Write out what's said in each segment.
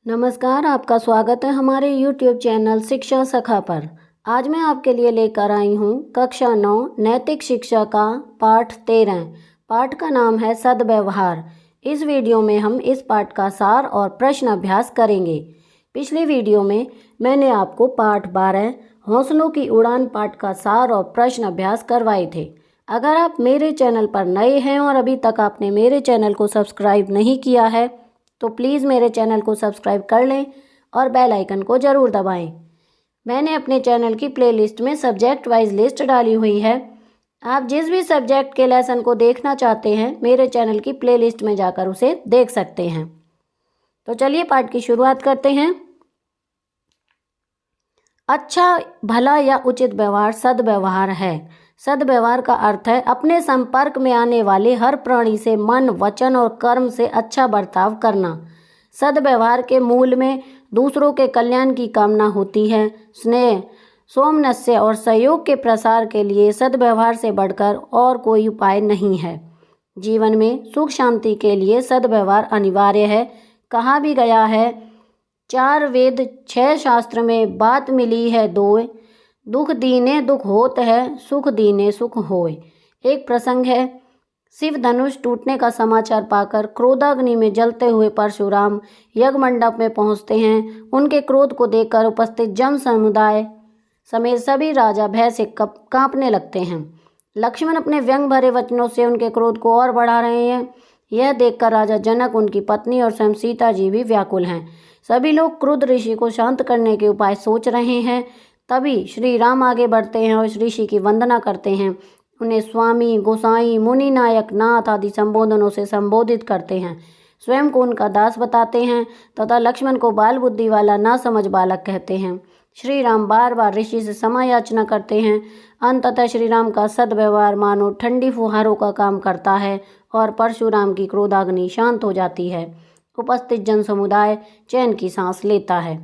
नमस्कार, आपका स्वागत है हमारे YouTube चैनल शिक्षा सखा पर। आज मैं आपके लिए लेकर आई हूँ कक्षा 9 नैतिक शिक्षा का पाठ 13। पाठ का नाम है सद्व्यवहार। इस वीडियो में हम इस पाठ का सार और प्रश्न अभ्यास करेंगे। पिछली वीडियो में मैंने आपको पाठ 12 हौसलों की उड़ान पाठ का सार और प्रश्न अभ्यास करवाए थे। अगर आप मेरे चैनल पर नए हैं और अभी तक आपने मेरे चैनल को सब्सक्राइब नहीं किया है तो प्लीज़ मेरे चैनल को सब्सक्राइब कर लें और बेल आइकन को ज़रूर दबाएं। मैंने अपने चैनल की प्लेलिस्ट में सब्जेक्ट वाइज लिस्ट डाली हुई है। आप जिस भी सब्जेक्ट के लेसन को देखना चाहते हैं मेरे चैनल की प्लेलिस्ट में जाकर उसे देख सकते हैं। तो चलिए पाठ की शुरुआत करते हैं। अच्छा, भला या उचित व्यवहार सद्व्यवहार है। सद्व्यवहार का अर्थ है अपने संपर्क में आने वाले हर प्राणी से मन, वचन और कर्म से अच्छा बर्ताव करना। सद्व्यवहार के मूल में दूसरों के कल्याण की कामना होती है। स्नेह, सौमनस्य और सहयोग के प्रसार के लिए सद्व्यवहार से बढ़कर और कोई उपाय नहीं है। जीवन में सुख शांति के लिए सद्व्यवहार अनिवार्य है। कहा भी गया है, 4 वेद 6 शास्त्र में बात मिली है दोय, दुख दीने दुख होत है, सुख दीने सुख होय। एक प्रसंग है, शिव धनुष टूटने का समाचार पाकर क्रोधाग्नि में जलते हुए परशुराम यज्ञ मंडप में पहुंचते हैं। उनके क्रोध को देखकर उपस्थित जन समुदाय समेत सभी राजा भय से कांपने लगते हैं। लक्ष्मण अपने व्यंग भरे वचनों से उनके क्रोध को और बढ़ा रहे हैं। यह देखकर राजा जनक, उनकी पत्नी और स्वयं सीता जी भी व्याकुल हैं। सभी लोग क्रुद्ध ऋषि को शांत करने के उपाय सोच रहे हैं। तभी श्री राम आगे बढ़ते हैं और ऋषि की वंदना करते हैं। उन्हें स्वामी, गोसाई, मुनि, नायक, नाथ आदि संबोधनों से संबोधित करते हैं। स्वयं को उनका दास बताते हैं तथा लक्ष्मण को बाल बुद्धि वाला ना समझ बालक कहते हैं। श्री राम बार बार ऋषि से क्षमा याचना करते हैं। अंततः श्री राम का सद्व्यवहार मानो ठंडी फुहारों का काम करता है और परशुराम की क्रोधाग्नि शांत हो जाती है। उपस्थित जन समुदाय चैन की सांस लेता है।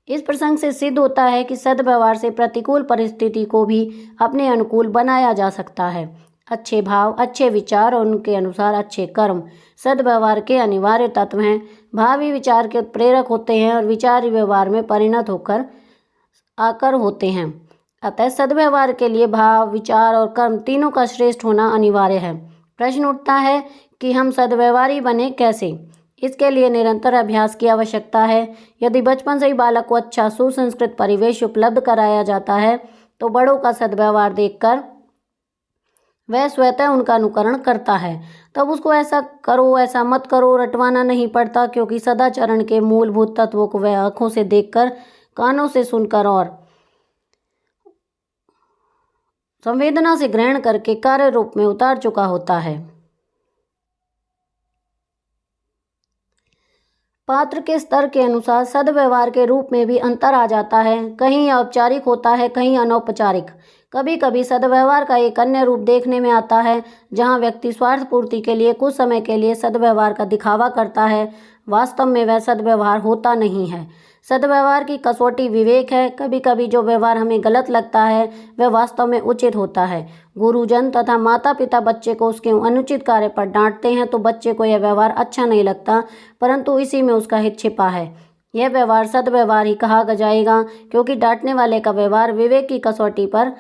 इस प्रसंग से सिद्ध होता है कि सद्व्यवहार से प्रतिकूल परिस्थिति को भी अपने अनुकूल बनाया जा सकता है। अच्छे भाव, अच्छे विचार और उनके अनुसार अच्छे कर्म सद्व्यवहार के अनिवार्य तत्व हैं। भाव ही विचार के प्रेरक होते हैं और विचार ही व्यवहार में परिणत होकर आकर होते हैं। अतः सद्व्यवहार के लिए भाव, विचार और कर्म तीनों का श्रेष्ठ होना अनिवार्य है। प्रश्न उठता है कि हम सद्व्यवहारी बने कैसे? इसके लिए निरंतर अभ्यास की आवश्यकता है। यदि बचपन से ही बालक को अच्छा सुसंस्कृत परिवेश उपलब्ध कराया जाता है तो बड़ों का सद्व्यवहार देखकर वह स्वतः उनका अनुकरण करता है। तब उसको ऐसा करो, ऐसा मत करो रटवाना नहीं पड़ता, क्योंकि सदाचरण के मूलभूत तत्वों को वह आंखों से देखकर, कानों से सुनकर और संवेदना से ग्रहण करके कार्य रूप में उतार चुका होता है। पात्र के स्तर के अनुसार सद्व्यवहार के रूप में भी अंतर आ जाता है। कहीं औपचारिक होता है, कहीं अनौपचारिक। कभी कभी सद्व्यवहार का एक अन्य रूप देखने में आता है, जहां व्यक्ति स्वार्थ पूर्ति के लिए कुछ समय के लिए सद्व्यवहार का दिखावा करता है। वास्तव में वह सद्व्यवहार होता नहीं है। सद्व्यवहार की कसौटी विवेक है। कभी कभी जो व्यवहार हमें गलत लगता है वह वास्तव में उचित होता है। गुरुजन तथा माता पिता बच्चे को उसके अनुचित कार्य पर डांटते हैं तो बच्चे को यह व्यवहार अच्छा नहीं लगता, परंतु इसी में उसका हित छिपा है। यह व्यवहार सद्व्यवहार ही कहा जाएगा, क्योंकि डांटने वाले का व्यवहार विवेक की कसौटी पर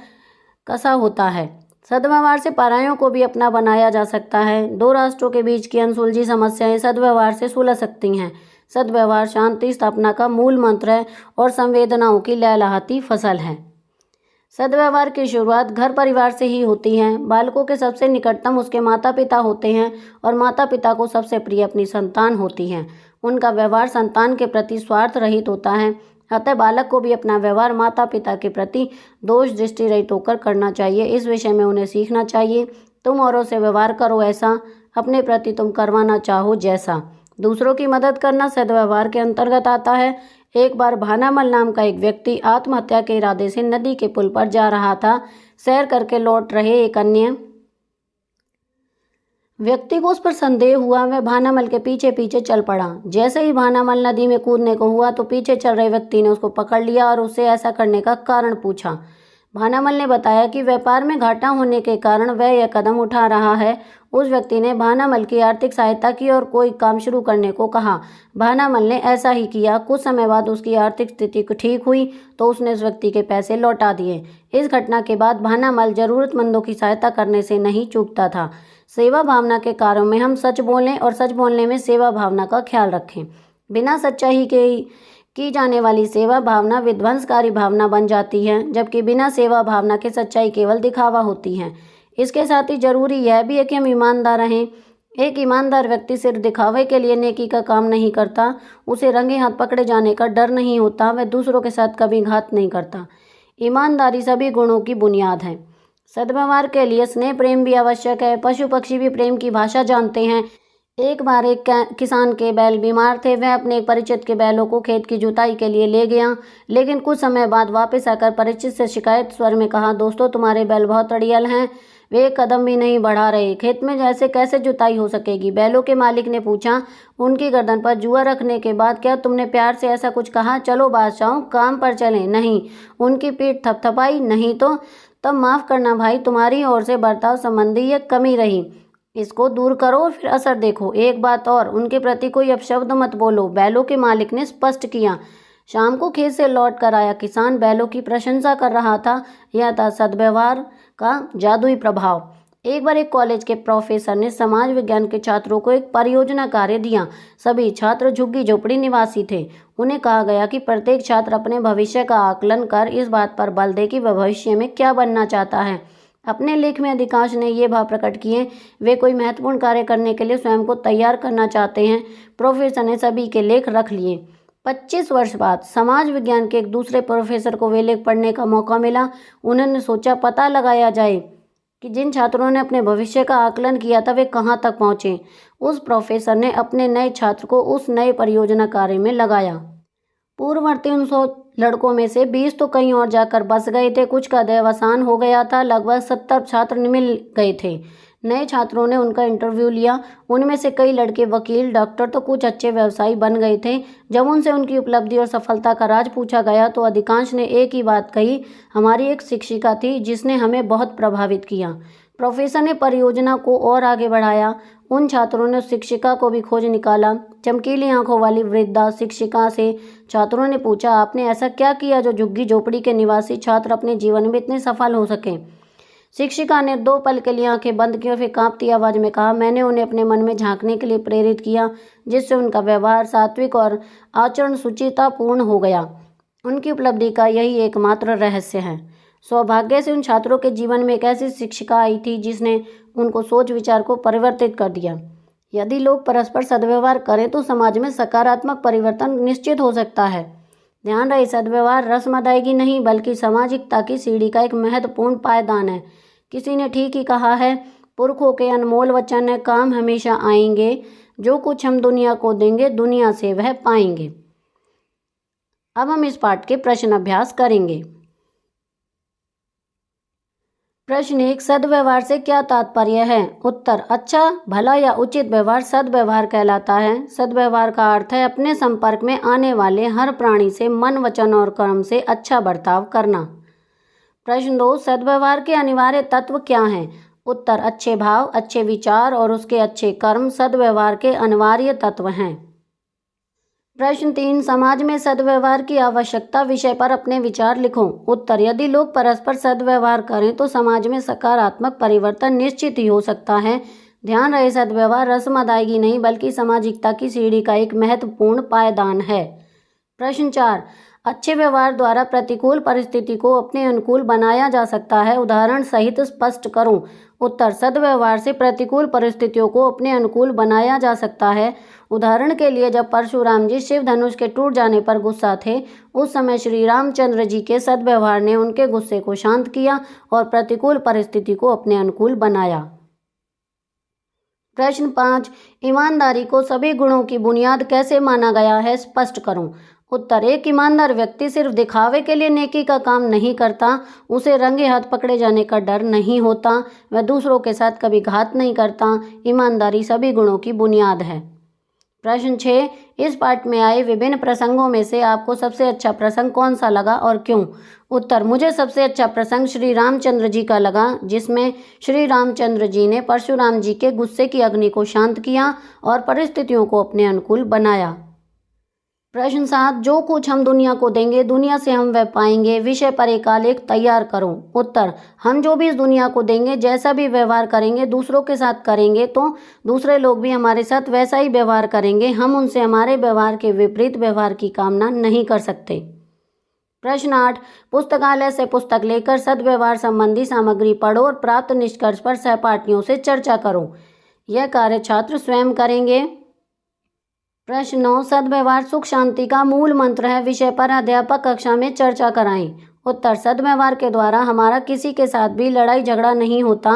कसा होता है। सद्व्यवहार से परायों को भी अपना बनाया जा सकता है। 2 राष्ट्रों के बीच की अनसुलझी समस्याएं सद्व्यवहार से सुलझ सकती हैं। सद्व्यवहार शांति स्थापना का मूल मंत्र है और संवेदनाओं की लहलहाती फसल है। सद्व्यवहार की शुरुआत घर परिवार से ही होती है। बालकों के सबसे निकटतम उसके माता पिता होते हैं और माता पिता को सबसे प्रिय अपनी संतान होती है। उनका व्यवहार संतान के प्रति स्वार्थ रहित होता है। अतः बालक को भी अपना व्यवहार माता पिता के प्रति दोष दृष्टि रहित होकर करना चाहिए। इस विषय में उन्हें सीखना चाहिए। तुम औरों से व्यवहार करो ऐसा, अपने प्रति तुम करवाना चाहो जैसा। दूसरों की मदद करना सद्व्यवहार के अंतर्गत आता है। एक बार भानामल नाम का एक व्यक्ति आत्महत्या के इरादे से नदी के पुल पर जा रहा था। सैर करके लौट रहे एक अन्य व्यक्ति को उस पर संदेह हुआ। वह भानामल के पीछे पीछे चल पड़ा। जैसे ही भानामल नदी में कूदने को हुआ तो पीछे चल रहे व्यक्ति ने उसको पकड़ लिया और उससे ऐसा करने का कारण पूछा। भानामल ने बताया कि व्यापार में घाटा होने के कारण वह यह कदम उठा रहा है। उस व्यक्ति ने भानामल की आर्थिक सहायता की और कोई काम शुरू करने को कहा। भानामल ने ऐसा ही किया। कुछ समय बाद उसकी आर्थिक स्थिति ठीक हुई तो उसने उस व्यक्ति के पैसे लौटा दिए। इस घटना के बाद भानामल जरूरतमंदों की सहायता करने से नहीं चूकता था। सेवा भावना के कार्यों में हम सच बोलें और सच बोलने में सेवा भावना का ख्याल रखें। बिना सच्चाई के की जाने वाली सेवा भावना विध्वंसकारी भावना बन जाती है, जबकि बिना सेवा भावना के सच्चाई केवल दिखावा होती है। इसके साथ ही जरूरी यह भी है कि हम ईमानदार रहें। एक ईमानदार व्यक्ति सिर्फ दिखावे के लिए नेकी का काम नहीं करता, उसे रंगे हाथ पकड़े जाने का डर नहीं होता, वह दूसरों के साथ कभी घात नहीं करता। ईमानदारी सभी गुणों की बुनियाद है। सद्व्यवहार के लिए स्नेह प्रेम भी आवश्यक है। पशु पक्षी भी प्रेम की भाषा जानते हैं। एक बार एक किसान के बैल बीमार थे। वह अपने एक परिचित के बैलों को खेत की जुताई के लिए ले गया, लेकिन कुछ समय बाद वापस आकर परिचित से शिकायत स्वर में कहा, दोस्तों तुम्हारे बैल बहुत अड़ियल हैं, वे एक कदम भी नहीं बढ़ा रहे, खेत में जैसे कैसे जुताई हो सकेगी। बैलों के मालिक ने पूछा, उनकी गर्दन पर जुआ रखने के बाद, क्या तुमने प्यार से ऐसा कुछ कहा? चलो बादशाह काम पर चलें। नहीं। उनकी पीठ थपथपाई। नहीं तो? तब माफ़ करना भाई, तुम्हारी ओर से बर्ताव संबंधी एक कमी रही, इसको दूर करो और फिर असर देखो। एक बात और, उनके प्रति कोई अपशब्द मत बोलो, बैलों के मालिक ने स्पष्ट किया। शाम को खेत से लौट कर आया किसान बैलों की प्रशंसा कर रहा था। यह था सद्व्यवहार का जादुई प्रभाव। एक बार एक कॉलेज के प्रोफेसर ने समाज विज्ञान के छात्रों को एक परियोजना कार्य दिया। सभी छात्र झुग्गी झोपड़ी निवासी थे। उन्हें कहा गया कि प्रत्येक छात्र अपने भविष्य का आकलन कर इस बात पर बल दे कि वह भविष्य में क्या बनना चाहता है। अपने लेख में अधिकांश ने ये भाव प्रकट किए, वे कोई महत्वपूर्ण कार्य करने के लिए स्वयं को तैयार करना चाहते हैं। प्रोफेसर ने सभी के लेख रख लिए। 25 वर्ष बाद समाज विज्ञान के एक दूसरे प्रोफेसर को वे लेख पढ़ने का मौका मिला। उन्होंने सोचा पता लगाया जाए कि जिन छात्रों ने अपने भविष्य का आकलन किया था वे कहाँ तक पहुँचे। उस प्रोफेसर ने अपने नए छात्र को उस नए परियोजना कार्य में लगाया। पूर्ववर्ती 100 लड़कों में से 20 तो कहीं और जाकर बस गए थे। कुछ का देहावसान हो गया था। लगभग 70 छात्र मिल गए थे। नए छात्रों ने उनका इंटरव्यू लिया। उनमें से कई लड़के वकील, डॉक्टर तो कुछ अच्छे व्यवसायी बन गए थे। जब उनसे उनकी उपलब्धि और सफलता का राज पूछा गया तो अधिकांश ने एक ही बात कही, हमारी एक शिक्षिका थी जिसने हमें बहुत प्रभावित किया। प्रोफेसर ने परियोजना को और आगे बढ़ाया। उन छात्रों ने उस शिक्षिका को भी खोज निकाला। चमकीली आंखों वाली वृद्धा शिक्षिका से छात्रों ने पूछा, आपने ऐसा क्या किया जो झुग्गी झोपड़ी के निवासी छात्र अपने जीवन में इतने सफल हो सके? शिक्षिका ने 2 पल के लिए आंखें बंद की और फिर कांपती आवाज में कहा, मैंने उन्हें अपने मन में झांकने के लिए प्रेरित किया, जिससे उनका व्यवहार सात्विक और आचरण सुचितापूर्ण हो गया। उनकी उपलब्धि का यही एकमात्र रहस्य है। सौभाग्य से उन छात्रों के जीवन में एक ऐसी शिक्षिका आई थी जिसने उनको सोच विचार को परिवर्तित कर दिया। यदि लोग परस्पर सद्व्यवहार करें तो समाज में सकारात्मक परिवर्तन निश्चित हो सकता है। ध्यान रहे, सद्व्यवहार रस्म अदायगी नहीं बल्कि सामाजिकता की सीढ़ी का एक महत्वपूर्ण पायदान है। किसी ने ठीक ही कहा है, पुरखों के अनमोल वचन है, काम हमेशा आएंगे, जो कुछ हम दुनिया को देंगे दुनिया से वह पाएंगे। अब हम इस पाठ के प्रश्न अभ्यास करेंगे। प्रश्न 1, सद्व्यवहार से क्या तात्पर्य है? उत्तर, अच्छा, भला या उचित व्यवहार सद्व्यवहार कहलाता है। सद्व्यवहार का अर्थ है अपने संपर्क में आने वाले हर प्राणी से मन, वचन और कर्म से अच्छा बर्ताव करना। प्रश्न 2, सद्व्यवहार के अनिवार्य तत्व क्या हैं? उत्तर, अच्छे भाव, अच्छे विचार और उसके अच्छे कर्म सद्व्यवहार के अनिवार्य तत्व हैं। प्रश्न 3, समाज में सद्व्यवहार की आवश्यकता विषय पर अपने विचार लिखो। उत्तर, यदि लोग परस्पर सद्व्यवहार करें तो समाज में सकारात्मक परिवर्तन निश्चित ही हो सकता है। ध्यान रहे, सद्व्यवहार रस्म अदायगी नहीं बल्कि सामाजिकता की सीढ़ी का एक महत्वपूर्ण पायदान है। प्रश्न 4, अच्छे व्यवहार द्वारा प्रतिकूल परिस्थिति को अपने अनुकूल बनाया जा सकता है, उदाहरण सहित स्पष्ट करो। उत्तर, सद्व्यवहार से प्रतिकूल परिस्थितियों को अपने अनुकूल बनाया जा सकता है। उदाहरण के लिए, जब परशुराम जी शिव धनुष के टूट जाने पर गुस्सा थे, उस समय श्री रामचंद्र जी के सद्व्यवहार ने उनके गुस्से को शांत किया और प्रतिकूल परिस्थिति को अपने अनुकूल बनाया। प्रश्न 5, ईमानदारी को सभी गुणों की बुनियाद कैसे माना गया है, स्पष्ट करो। उत्तर, एक ईमानदार व्यक्ति सिर्फ दिखावे के लिए नेकी का काम नहीं करता, उसे रंगे हाथ पकड़े जाने का डर नहीं होता, वह दूसरों के साथ कभी घात नहीं करता। ईमानदारी सभी गुणों की बुनियाद है। प्रश्न 6, इस पाठ में आए विभिन्न प्रसंगों में से आपको सबसे अच्छा प्रसंग कौन सा लगा और क्यों? उत्तर, मुझे सबसे अच्छा प्रसंग श्री रामचंद्र जी का लगा, जिसमें श्री रामचंद्र जी ने परशुराम जी के गुस्से की अग्नि को शांत किया और परिस्थितियों को अपने अनुकूल बनाया। प्रश्न 7, जो कुछ हम दुनिया को देंगे दुनिया से हम वह पाएंगे, विषय पर एक आलेख तैयार करो। उत्तर, हम जो भी इस दुनिया को देंगे, जैसा भी व्यवहार करेंगे, दूसरों के साथ करेंगे तो दूसरे लोग भी हमारे साथ वैसा ही व्यवहार करेंगे। हम उनसे हमारे व्यवहार के विपरीत व्यवहार की कामना नहीं कर सकते। प्रश्न 8, पुस्तकालय से पुस्तक लेकर सद्व्यवहार संबंधी सामग्री पढ़ो और प्राप्त निष्कर्ष पर सहपाठियों से चर्चा करो। यह कार्य छात्र स्वयं करेंगे। प्रश्न 9, सद्व्यवहार सुख शांति का मूल मंत्र है, विषय पर अध्यापक कक्षा में चर्चा कराएं। उत्तर, सद्व्यवहार के द्वारा हमारा किसी के साथ भी लड़ाई झगड़ा नहीं होता।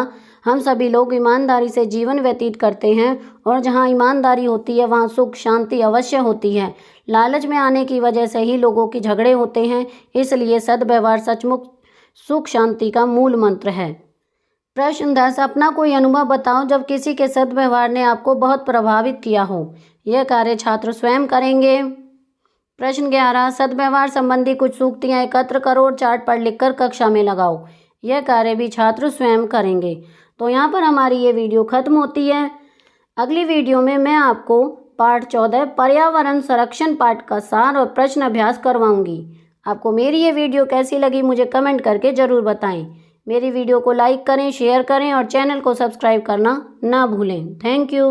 हम सभी लोग ईमानदारी से जीवन व्यतीत करते हैं और जहां ईमानदारी होती है वहां सुख शांति अवश्य होती है। लालच में आने की वजह से ही लोगों की झगड़े होते हैं, इसलिए सद्व्यवहार सचमुच सुख शांति का मूल मंत्र है। प्रश्न 10, अपना कोई अनुभव बताओ जब किसी के सद्व्यवहार ने आपको बहुत प्रभावित किया हो। यह कार्य छात्र स्वयं करेंगे। प्रश्न 11, सद्व्यवहार संबंधी कुछ सूक्तियाँ एकत्र करो और चार्ट पर लिखकर कक्षा में लगाओ। यह कार्य भी छात्र स्वयं करेंगे। तो यहाँ पर हमारी ये वीडियो खत्म होती है। अगली वीडियो में मैं आपको पाठ 14 पर्यावरण संरक्षण पाठ का सार और प्रश्न अभ्यास करवाऊंगी। आपको मेरी ये वीडियो कैसी लगी मुझे कमेंट करके ज़रूर बताएं। मेरी वीडियो को लाइक करें, शेयर करें और चैनल को सब्सक्राइब करना ना भूलें। Thank you.